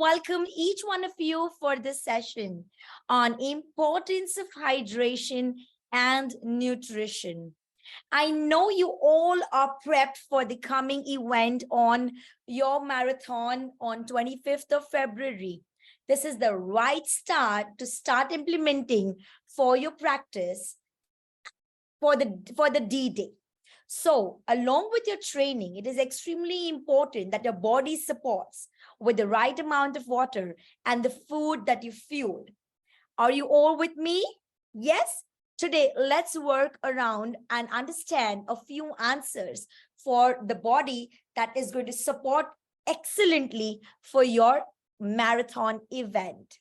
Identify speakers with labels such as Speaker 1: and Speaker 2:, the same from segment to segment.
Speaker 1: welcome each one of you for this session on importance of hydration and nutrition. I know you all are prepped for the coming event on your marathon on 25th of February. This is the right start to start implementing for your practice for the D-Day. So along with your training, it is extremely important that your body supports with the right amount of water and the food that you fueled. Are you all with me? Yes? Today, let's work around and understand a few answers for the body that is going to support excellently for your marathon event.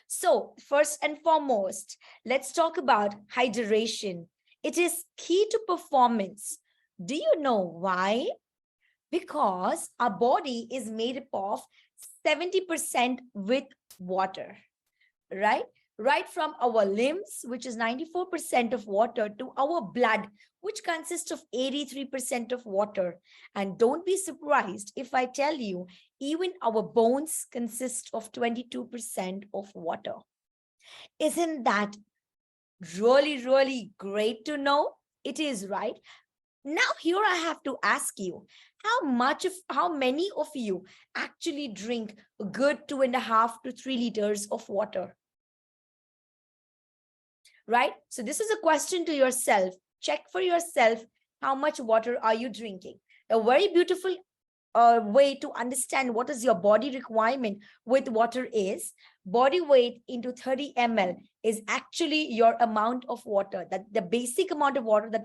Speaker 1: So first and foremost, let's talk about hydration. It is key to performance. Do you know why? Because our body is made up of 70% with water, right? Right from our limbs, which is 94% of water, to our blood, which consists of 83% of water. And don't be surprised if I tell you, even our bones consist of 22% of water. Isn't that really great to know? It is, right? Now here I have to ask you, how many of you actually drink a good 2.5 to 3 liters of water? Right? So this is a question to yourself. Check for yourself, how much water are you drinking? A very beautiful way to understand what is your body requirement with water is body weight into 30 ml is actually your amount of water, that the basic amount of water that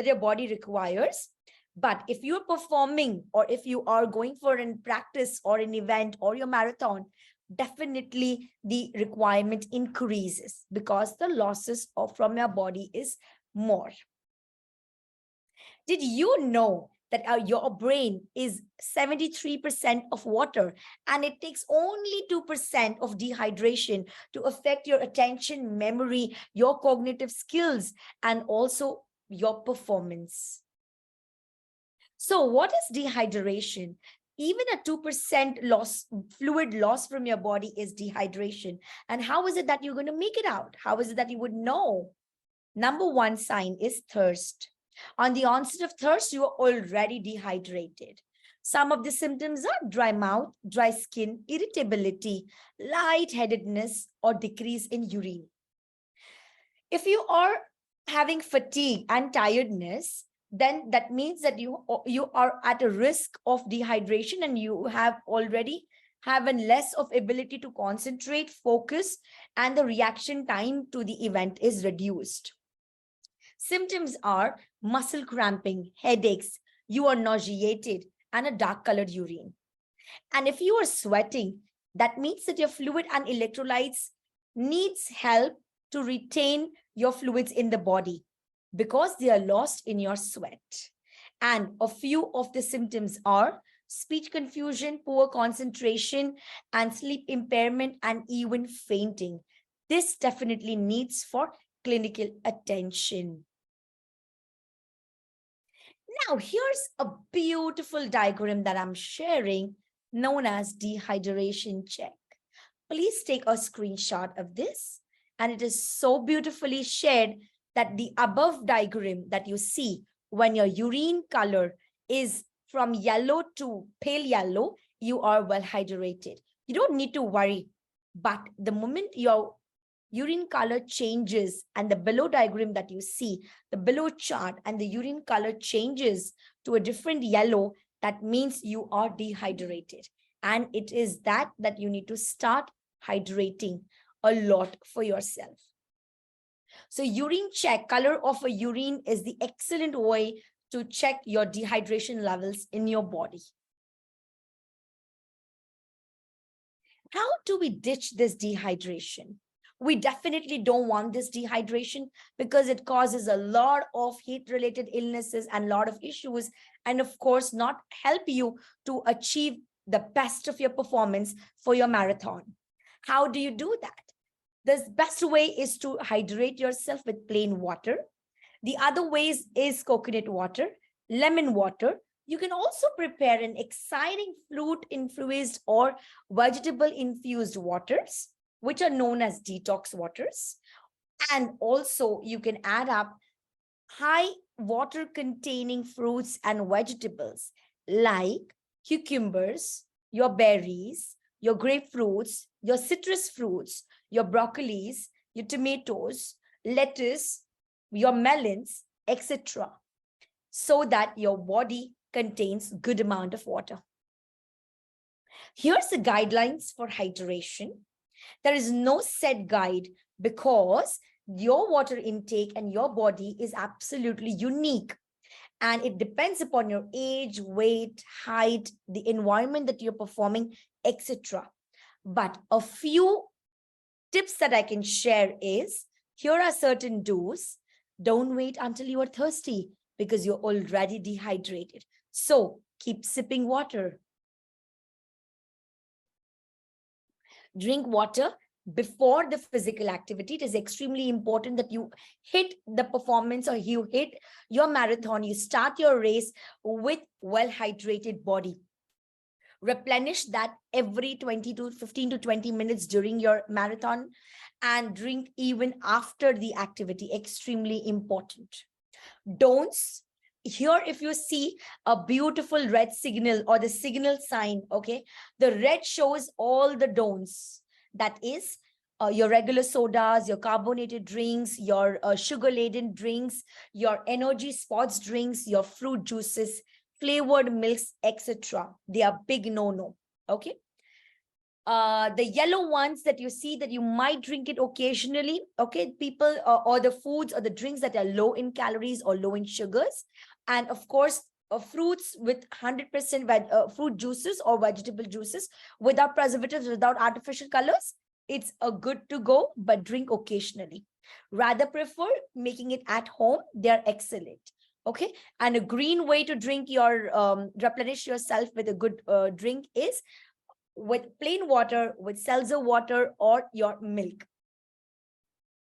Speaker 1: your body requires. But if you're performing or if you are going for a practice or an event or your marathon, definitely the requirement increases because the losses from your body is more. Did you know that your brain is 73% of water and it takes only 2% of dehydration to affect your attention, memory, your cognitive skills, and also your performance? So what is dehydration? Even a 2% fluid loss from your body is dehydration. And how is it that you're going to make it out? How is it that you would know? Number one sign is thirst. On the onset of thirst, you are already dehydrated. Some of the symptoms are dry mouth, dry skin, irritability, lightheadedness, or decrease in urine. If you are having fatigue and tiredness, then that means that you are at a risk of dehydration and you have already have a less of ability to concentrate, focus, and the reaction time to the event is reduced. Symptoms are muscle cramping, headaches, you are nauseated, and a dark colored urine. And if you are sweating, that means that your fluid and electrolytes needs help to retain your fluids in the body because they are lost in your sweat. And a few of the symptoms are speech confusion, poor concentration, and sleep impairment, and even fainting. This definitely needs for clinical attention. Now, here's a beautiful diagram that I'm sharing known as dehydration check. Please take a screenshot of this. And it is so beautifully shared that the above diagram that you see when your urine color is from yellow to pale yellow, you are well hydrated. You don't need to worry. But the moment your urine color changes and the below diagram that you see, the below chart, and the urine color changes to a different yellow, that means you are dehydrated. And it is that you need to start hydrating a lot for yourself. So urine check, color of a urine is the excellent way to check your dehydration levels in your body. How do we ditch this dehydration? We definitely don't want this dehydration because it causes a lot of heat-related illnesses and a lot of issues, and of course not help you to achieve the best of your performance for your marathon. How do you do that? The best way is to hydrate yourself with plain water. The other ways is coconut water, lemon water, You can also prepare an exciting fruit-infused or vegetable-infused waters, which are known as detox waters. And also you can add up high water containing fruits and vegetables like cucumbers, your berries, your grapefruits, your citrus fruits, your broccolis, your tomatoes, lettuce, your melons, etc., so that your body contains good amount of water. Here's the guidelines for hydration. There is no set guide because your water intake and your body is absolutely unique. And it depends upon your age, weight, height, the environment that you're performing, etc. But a few tips that I can share is, here are certain do's. Don't wait until you are thirsty because you're already dehydrated. So keep sipping water. Drink water before the physical activity. It is extremely important that you hit the performance or you hit your marathon. You start your race with well-hydrated body. Replenish that every 15 to 20 minutes during your marathon, and drink even after the activity. Extremely important. Don'ts. Here, if you see a beautiful red signal or the signal sign, okay, the red shows all the don'ts. That is your regular sodas, your carbonated drinks, your sugar-laden drinks, your energy sports drinks, your fruit juices, flavored milks, etc. They are big no-no, okay? The yellow ones that you see, that you might drink it occasionally, okay, people, or the foods or the drinks that are low in calories or low in sugars. And of course, fruits with 100% fruit juices or vegetable juices without preservatives, without artificial colors. It's a good to go, but drink occasionally. Rather prefer making it at home. They're excellent. Okay. And a green way to drink your, replenish yourself with a good drink is with plain water, with seltzer water, or your milk.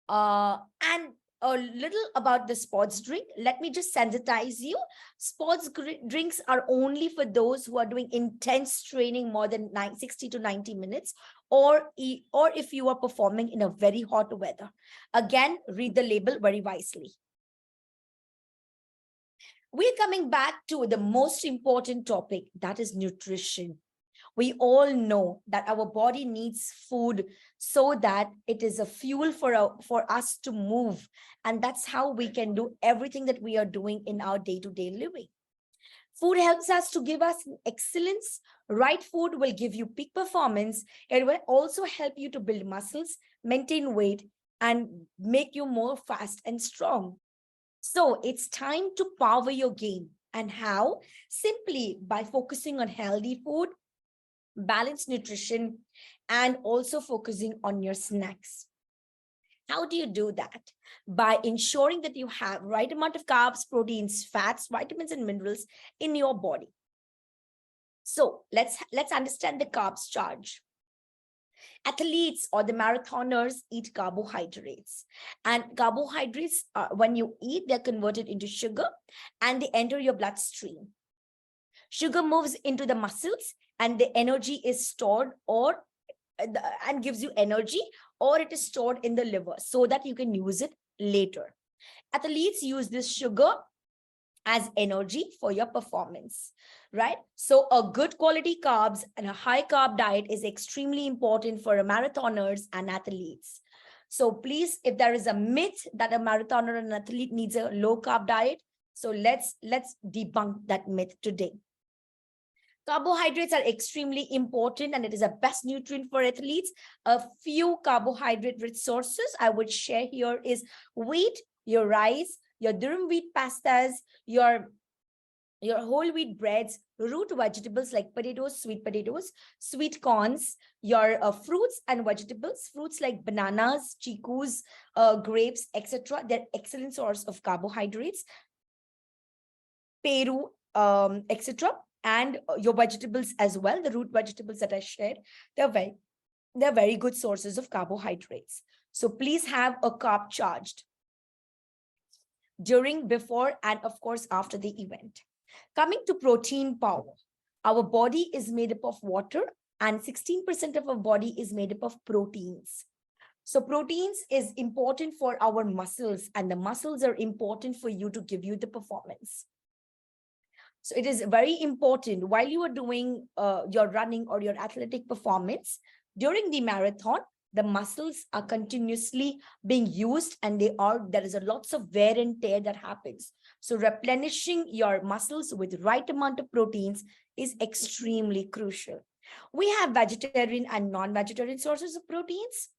Speaker 1: And a little about the sports drink. Let me just sensitize you. Sports drinks are only for those who are doing intense training more than 60 to 90 minutes, or if you are performing in a very hot weather. Again, read the label very wisely. We're coming back to the most important topic, that is nutrition. We all know that our body needs food so that it is a fuel for us to move. And that's how we can do everything that we are doing in our day-to-day living. Food helps us to give us excellence. Right food will give you peak performance. It will also help you to build muscles, maintain weight, and make you more fast and strong. So it's time to power your game. And how? Simply by focusing on healthy food, balanced nutrition, and also focusing on your snacks. How do you do that? By ensuring that you have right amount of carbs, proteins, fats, vitamins, and minerals in your body. So let's understand the carbs charge. Athletes or the marathoners eat carbohydrates, and carbohydrates, when you eat, they're converted into sugar and they enter your bloodstream. Sugar moves into the muscles and the energy is stored and gives you energy, or it is stored in the liver so that you can use it later. Athletes use this sugar as energy for your performance, right? So a good quality carbs and a high carb diet is extremely important for marathoners and athletes. So please, if there is a myth that a marathoner or an athlete needs a low carb diet, so let's debunk that myth today. Carbohydrates are extremely important and it is a best nutrient for athletes. A few carbohydrate rich sources I would share here is wheat, your rice, your durum wheat pastas, your whole wheat breads, root vegetables like potatoes, sweet corns, your fruits and vegetables, fruits like bananas, chikus, grapes, etc. They're excellent source of carbohydrates. Peru, etc. And your vegetables as well, the root vegetables that I shared, they're very good sources of carbohydrates. So please have a carb charged during, before, and of course after the event. Coming to protein power, our body is made up of water and 16% of our body is made up of proteins. So proteins is important for our muscles, and the muscles are important for you to give you the performance. So it is very important while you are doing your running or your athletic performance during the marathon, the muscles are continuously being used and there is a lots of wear and tear that happens. So replenishing your muscles with right amount of proteins is extremely crucial. We have vegetarian and non-vegetarian sources of proteins.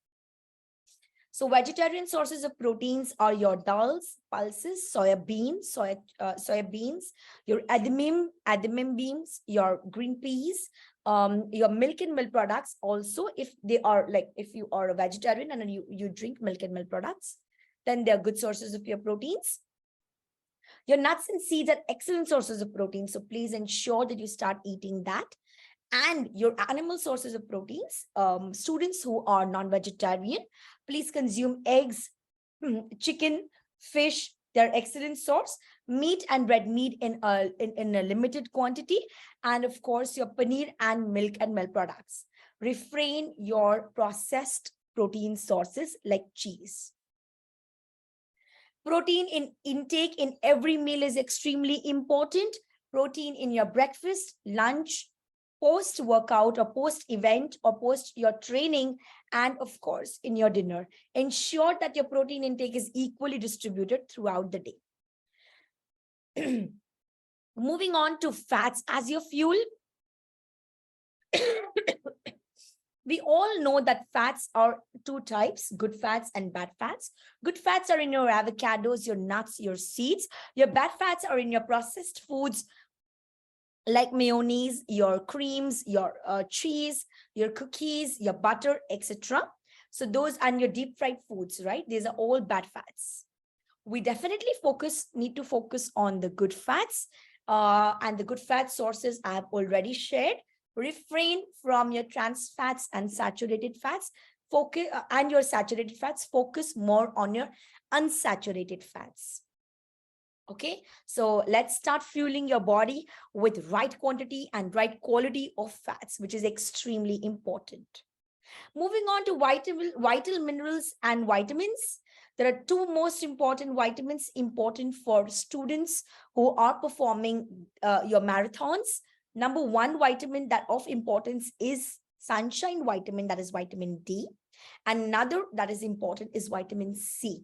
Speaker 1: So vegetarian sources of proteins are your dals, pulses, soya beans, your edamame beans, your green peas, your milk and milk products. Also, if they are like, if you are a vegetarian and you drink milk and milk products, then they're good sources of your proteins. Your nuts and seeds are excellent sources of protein. So please ensure that you start eating that. And your animal sources of proteins, students who are non-vegetarian, please consume eggs, chicken, fish. They're excellent source. Meat and red meat in a limited quantity. And of course, your paneer and milk products. Refrain your processed protein sources like cheese. Protein in intake in every meal is extremely important. Protein in your breakfast, lunch, post-workout or post-event or post your training, and of course in your dinner. Ensure that your protein intake is equally distributed throughout the day. Moving on to fats as your fuel. We all know that fats are two types, good fats and bad fats. Good fats are in your avocados, your nuts, your seeds. Your bad fats are in your processed foods, like mayonnaise, your creams, your cheese, your cookies, your butter, etc. So those and your deep fried foods, right? These are all bad fats. We definitely need to focus on the good fats, and the good fat sources I have already shared. Refrain from your trans fats and saturated fats. Focus and your saturated fats. Focus more on your unsaturated fats. Okay, so let's start fueling your body with right quantity and right quality of fats, which is extremely important. Moving on to vital minerals and vitamins. There are two most important vitamins important for students who are performing your marathons. Number one vitamin that of importance is sunshine vitamin, that is vitamin D. Another that is important is vitamin C,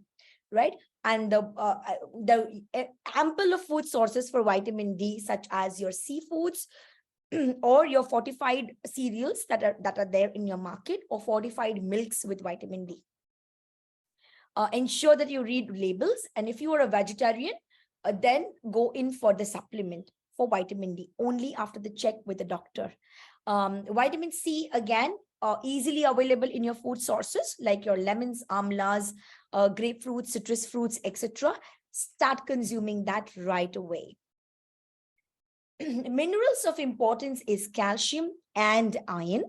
Speaker 1: right? And the ample of food sources for vitamin D, such as your seafoods, or your fortified cereals that are there in your market, or fortified milks with vitamin D. Ensure that you read labels, and if you are a vegetarian, then go in for the supplement for vitamin D only after the check with the doctor. Vitamin C, again, easily available in your food sources like your lemons, amlas, grapefruits, citrus fruits, etc. Start consuming that right away. Minerals of importance is calcium and iron.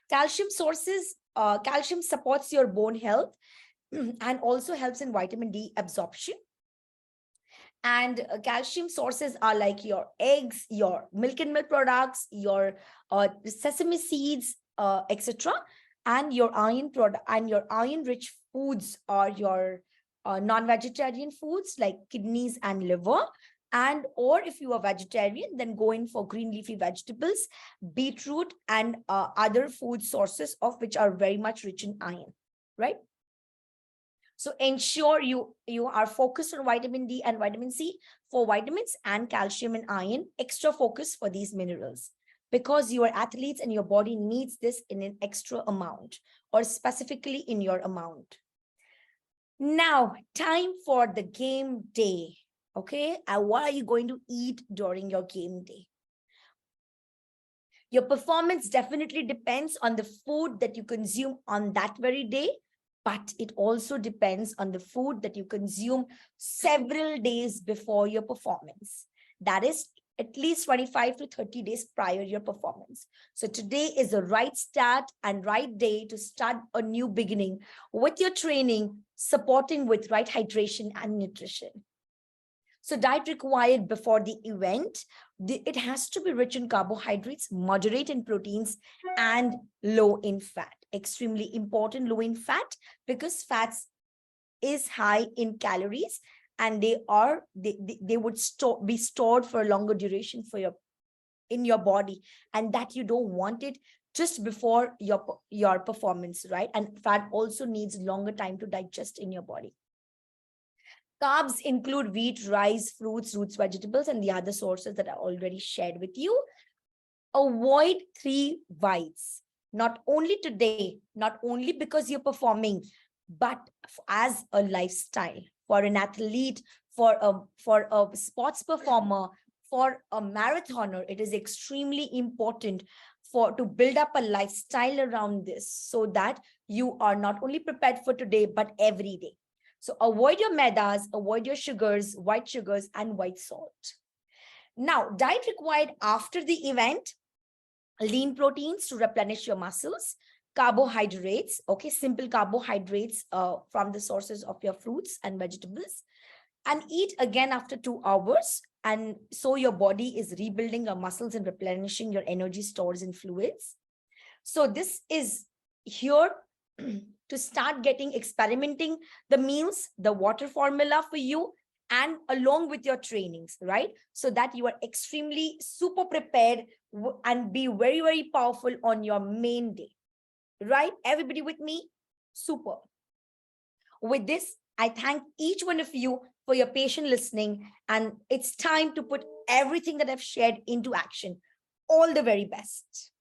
Speaker 1: Calcium supports your bone health and also helps in vitamin D absorption. And calcium sources are like your eggs, your milk and milk products, your sesame seeds, etc. And your iron product and your iron rich foods are your non-vegetarian foods like kidneys and liver. And or if you are vegetarian, then go in for green leafy vegetables, beetroot, and other food sources of which are very much rich in iron, right? So ensure you are focused on vitamin D and vitamin C for vitamins, and calcium and iron, extra focus for these minerals, because you are athletes and your body needs this in an extra amount or specifically in your amount. Now, time for the game day. Okay, and what are you going to eat during your game day? Your performance definitely depends on the food that you consume on that very day, but it also depends on the food that you consume several days before your performance. That is at least 25 to 30 days prior your performance. So today is the right start and right day to start a new beginning with your training, supporting with right hydration and nutrition. So diet required before the event. It has to be rich in carbohydrates, moderate in proteins, and low in fat. Extremely important, low in fat, because fats is high in calories, and they would be stored for a longer duration for in your body, and that you don't want it just before your performance, right? And fat also needs longer time to digest in your body. Carbs include wheat, rice, fruits, roots, vegetables, and the other sources that I already shared with you. Avoid three whites, not only today, not only because you're performing, but as a lifestyle for an athlete, for a sports performer, for a marathoner. It is extremely important to build up a lifestyle around this, so that you are not only prepared for today but every day. So avoid your maidas, avoid your sugars, white sugars, and white salt. Now, diet required after the event: lean proteins to replenish your muscles, carbohydrates, okay, simple carbohydrates from the sources of your fruits and vegetables, and eat again after 2 hours. And so your body is rebuilding your muscles and replenishing your energy stores and fluids. So this is here to start experimenting the meals, the water formula for you, and along with your trainings, right? So that you are extremely super prepared and be very, very powerful on your main day, right? Everybody with me? Super. With this, I thank each one of you for your patient listening, and it's time to put everything that I've shared into action. All the very best.